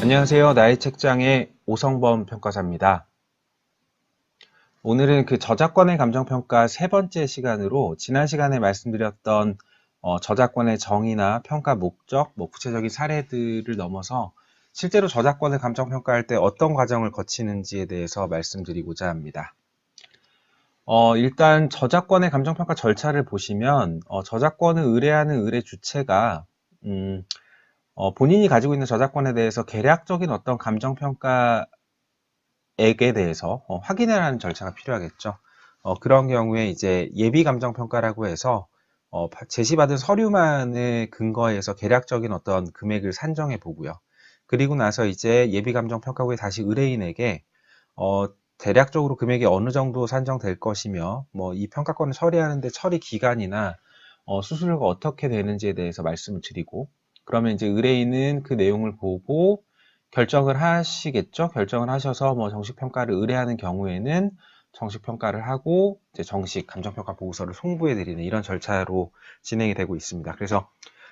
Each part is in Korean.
안녕하세요. 나의 책장의 오성범 평가사입니다. 오늘은 그 저작권의 감정평가 세 번째 시간으로 지난 시간에 말씀드렸던 저작권의 정의나 평가 목적, 구체적인 사례들을 넘어서 실제로 저작권을 감정평가할 때 어떤 과정을 거치는지에 대해서 말씀드리고자 합니다. 일단 저작권의 감정평가 절차를 보시면 저작권을 의뢰하는 의뢰 주체가 본인이 가지고 있는 저작권에 대해서 개략적인 어떤 감정평가액에 대해서 확인을 하는 절차가 필요하겠죠. 그런 경우에 이제 예비 감정평가라고 해서 제시받은 서류만을 근거해서 개략적인 어떤 금액을 산정해 보고요. 그리고 나서 이제 예비 감정평가 후에 다시 의뢰인에게 대략적으로 금액이 어느 정도 산정될 것이며 이 평가권을 처리하는데 처리 기간이나 수수료가 어떻게 되는지에 대해서 말씀을 드리고, 그러면 이제 의뢰인은 그 내용을 보고 결정을 하시겠죠. 결정을 하셔서 정식 평가를 의뢰하는 경우에는 정식 평가를 하고 이제 정식 감정평가 보고서를 송부해 드리는 이런 절차로 진행이 되고 있습니다. 그래서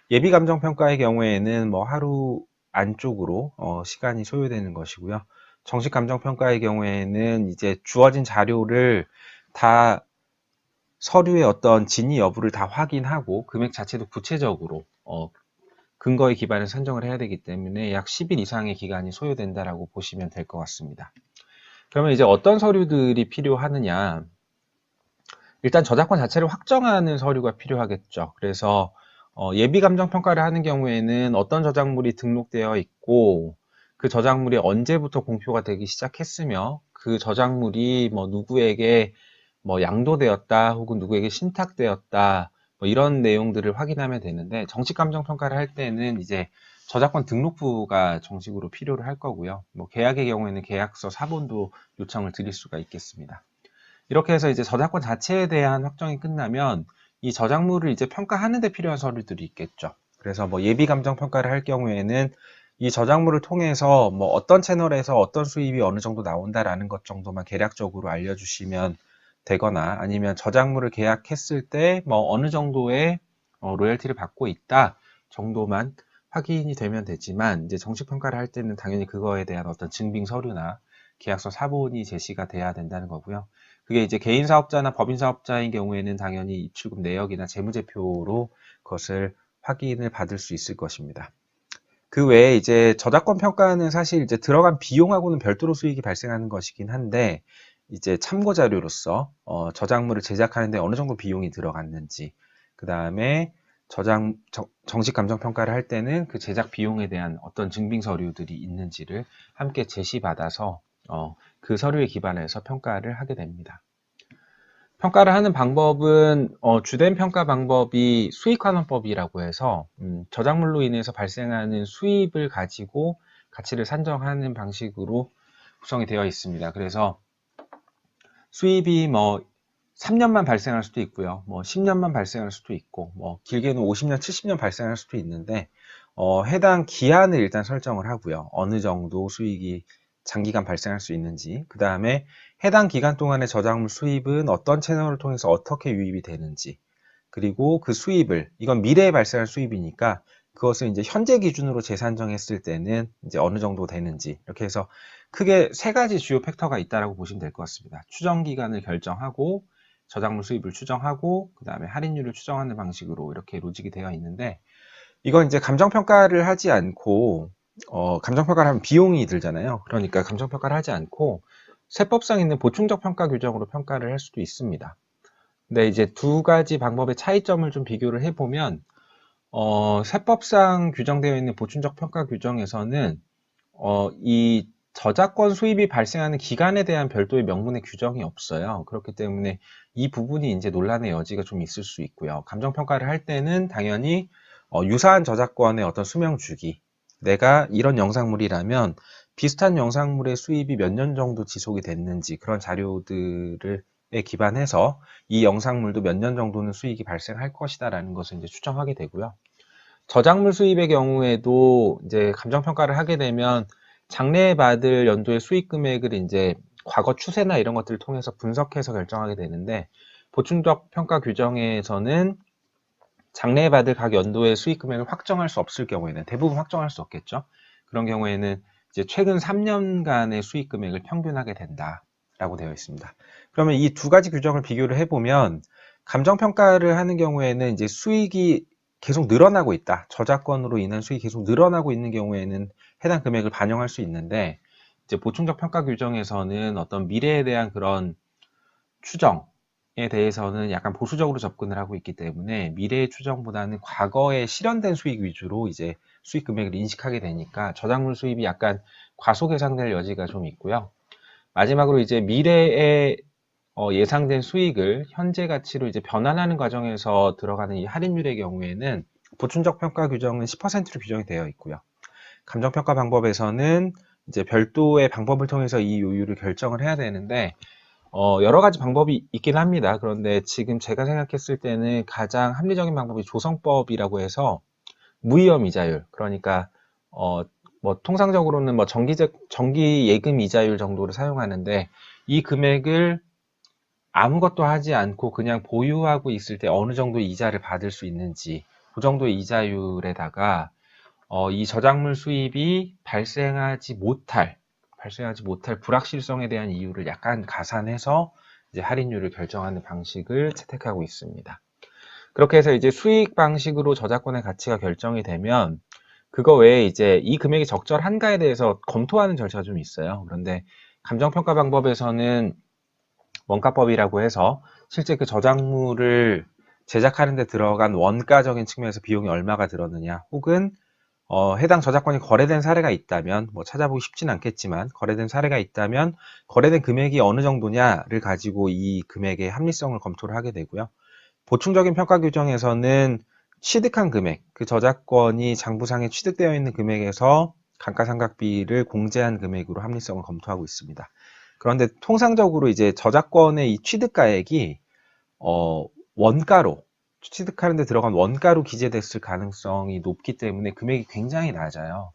예비 감정평가의 경우에는 하루 안쪽으로 시간이 소요되는 것이고요. 정식 감정평가의 경우에는 이제 주어진 자료를 다 서류의 어떤 진위 여부를 다 확인하고 금액 자체도 구체적으로 근거에 기반해서 산정을 해야 되기 때문에 약 10일 이상의 기간이 소요된다라고 보시면 될 것 같습니다. 그러면 이제 어떤 서류들이 필요하느냐? 일단 저작권 자체를 확정하는 서류가 필요하겠죠. 그래서 예비 감정 평가를 하는 경우에는 어떤 저작물이 등록되어 있고 그 저작물이 언제부터 공표가 되기 시작했으며 그 저작물이 누구에게 양도되었다 혹은 누구에게 신탁되었다 이런 내용들을 확인하면 되는데, 정식 감정 평가를 할 때는 이제 저작권 등록부가 정식으로 필요로 할 거고요. 계약의 경우에는 계약서 사본도 요청을 드릴 수가 있겠습니다. 이렇게 해서 이제 저작권 자체에 대한 확정이 끝나면 이 저작물을 이제 평가하는 데 필요한 서류들이 있겠죠. 그래서 예비 감정 평가를 할 경우에는 이 저작물을 통해서 어떤 채널에서 어떤 수입이 어느 정도 나온다라는 것 정도만 개략적으로 알려주시면 되거나, 아니면 저작물을 계약했을 때 어느 정도의 로열티를 받고 있다 정도만 확인이 되면 되지만, 이제 정식 평가를 할 때는 당연히 그거에 대한 어떤 증빙 서류나 계약서 사본이 제시가 돼야 된다는 거고요. 그게 이제 개인 사업자나 법인 사업자인 경우에는 당연히 입출금 내역이나 재무제표로 그것을 확인을 받을 수 있을 것입니다. 그 외에 이제 저작권 평가는 사실 이제 들어간 비용하고는 별도로 수익이 발생하는 것이긴 한데, 이제 참고 자료로서 저작물을 제작하는데 어느 정도 비용이 들어갔는지, 그 다음에 정식 감정 평가를 할 때는 그 제작 비용에 대한 어떤 증빙 서류들이 있는지를 함께 제시받아서 그 서류에 기반해서 평가를 하게 됩니다. 평가를 하는 방법은 주된 평가 방법이 수익환원법이라고 해서 저작물로 인해서 발생하는 수입을 가지고 가치를 산정하는 방식으로 구성이 되어 있습니다. 그래서 수입이 3년만 발생할 수도 있고요. 10년만 발생할 수도 있고, 길게는 50년, 70년 발생할 수도 있는데, 해당 기한을 일단 설정을 하고요. 어느 정도 수익이 장기간 발생할 수 있는지, 그 다음에 해당 기간 동안의 저작물 수입은 어떤 채널을 통해서 어떻게 유입이 되는지, 그리고 그 수입을, 이건 미래에 발생할 수입이니까 그것을 이제 현재 기준으로 재산정했을 때는 이제 어느 정도 되는지, 이렇게 해서 크게 세 가지 주요 팩터가 있다고 보시면 될 것 같습니다. 추정 기간을 결정하고, 저작물 수입을 추정하고, 그 다음에 할인율을 추정하는 방식으로 이렇게 로직이 되어 있는데, 이건 이제 감정평가를 하지 않고, 감정평가를 하면 비용이 들잖아요. 그러니까 감정평가를 하지 않고 세법상 있는 보충적 평가 규정으로 평가를 할 수도 있습니다. 근데 이제 두 가지 방법의 차이점을 좀 비교를 해보면, 세법상 규정되어 있는 보충적 평가 규정에서는 이 저작권 수입이 발생하는 기간에 대한 별도의 명문의 규정이 없어요. 그렇기 때문에 이 부분이 이제 논란의 여지가 좀 있을 수 있고요. 감정평가를 할 때는 당연히 유사한 저작권의 어떤 수명 주기, 내가 이런 영상물이라면 비슷한 영상물의 수입이 몇 년 정도 지속이 됐는지 그런 자료들에 기반해서 이 영상물도 몇 년 정도는 수익이 발생할 것이다 라는 것을 이제 추정하게 되고요. 저작물 수입의 경우에도 이제 감정평가를 하게 되면 장래에 받을 연도의 수익 금액을 이제 과거 추세나 이런 것들을 통해서 분석해서 결정하게 되는데, 보충적 평가 규정에서는 장래에 받을 각 연도의 수익 금액을 확정할 수 없을 경우에는, 대부분 확정할 수 없겠죠. 그런 경우에는 이제 최근 3년간의 수익 금액을 평균하게 된다라고 되어 있습니다. 그러면 이 두 가지 규정을 비교를 해보면 감정평가를 하는 경우에는 이제 수익이 계속 늘어나고 있다. 저작권으로 인한 수익이 계속 늘어나고 있는 경우에는 해당 금액을 반영할 수 있는데 이제 보충적 평가 규정에서는 어떤 미래에 대한 그런 추정에 대해서는 약간 보수적으로 접근을 하고 있기 때문에 미래의 추정보다는 과거에 실현된 수익 위주로 이제 수익 금액을 인식하게 되니까 저작물 수입이 약간 과소계상될 여지가 좀 있고요. 마지막으로 이제 미래에 예상된 수익을 현재 가치로 이제 변환하는 과정에서 들어가는 이 할인율의 경우에는 보충적 평가 규정은 10%로 규정이 되어 있고요. 감정평가 방법에서는 이제 별도의 방법을 통해서 이 요율을 결정을 해야 되는데 여러 가지 방법이 있긴 합니다. 그런데 지금 제가 생각했을 때는 가장 합리적인 방법이 조성법이라고 해서 무위험 이자율, 그러니까 뭐 통상적으로는 뭐 정기 예금 이자율 정도를 사용하는데 이 금액을 아무것도 하지 않고 그냥 보유하고 있을 때 어느 정도 이자를 받을 수 있는지 그 정도의 이자율에다가 이 저작물 수입이 발생하지 못할 불확실성에 대한 이유를 약간 가산해서 이제 할인율을 결정하는 방식을 채택하고 있습니다. 그렇게 해서 이제 수익 방식으로 저작권의 가치가 결정이 되면 그거 외에 이제 이 금액이 적절한가에 대해서 검토하는 절차가 좀 있어요. 그런데 감정평가 방법에서는 원가법이라고 해서 실제 그 저작물을 제작하는 데 들어간 원가적인 측면에서 비용이 얼마가 들었느냐, 혹은 해당 저작권이 거래된 사례가 있다면, 뭐 찾아보기 쉽진 않겠지만 거래된 사례가 있다면 거래된 금액이 어느 정도냐를 가지고 이 금액의 합리성을 검토를 하게 되고요. 보충적인 평가 규정에서는 취득한 금액, 그 저작권이 장부상에 취득되어 있는 금액에서 감가상각비를 공제한 금액으로 합리성을 검토하고 있습니다. 그런데 통상적으로 이제 저작권의 이 취득가액이 원가로 취득하는 데 들어간 원가로 기재됐을 가능성이 높기 때문에 금액이 굉장히 낮아요.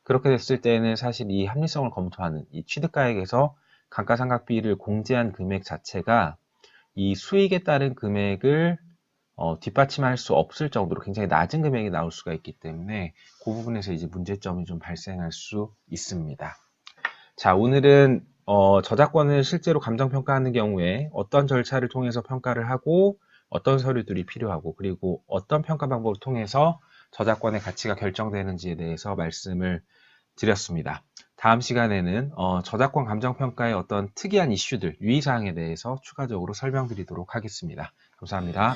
그렇게 됐을 때는 사실 이 합리성을 검토하는 이 취득가액에서 감가상각비를 공제한 금액 자체가 이 수익에 따른 금액을 뒷받침할 수 없을 정도로 굉장히 낮은 금액이 나올 수가 있기 때문에 그 부분에서 이제 문제점이 좀 발생할 수 있습니다. 자, 오늘은 저작권을 실제로 감정평가하는 경우에 어떤 절차를 통해서 평가를 하고 어떤 서류들이 필요하고 그리고 어떤 평가 방법을 통해서 저작권의 가치가 결정되는지에 대해서 말씀을 드렸습니다. 다음 시간에는 저작권 감정평가의 어떤 특이한 이슈들, 유의사항에 대해서 추가적으로 설명드리도록 하겠습니다. 감사합니다.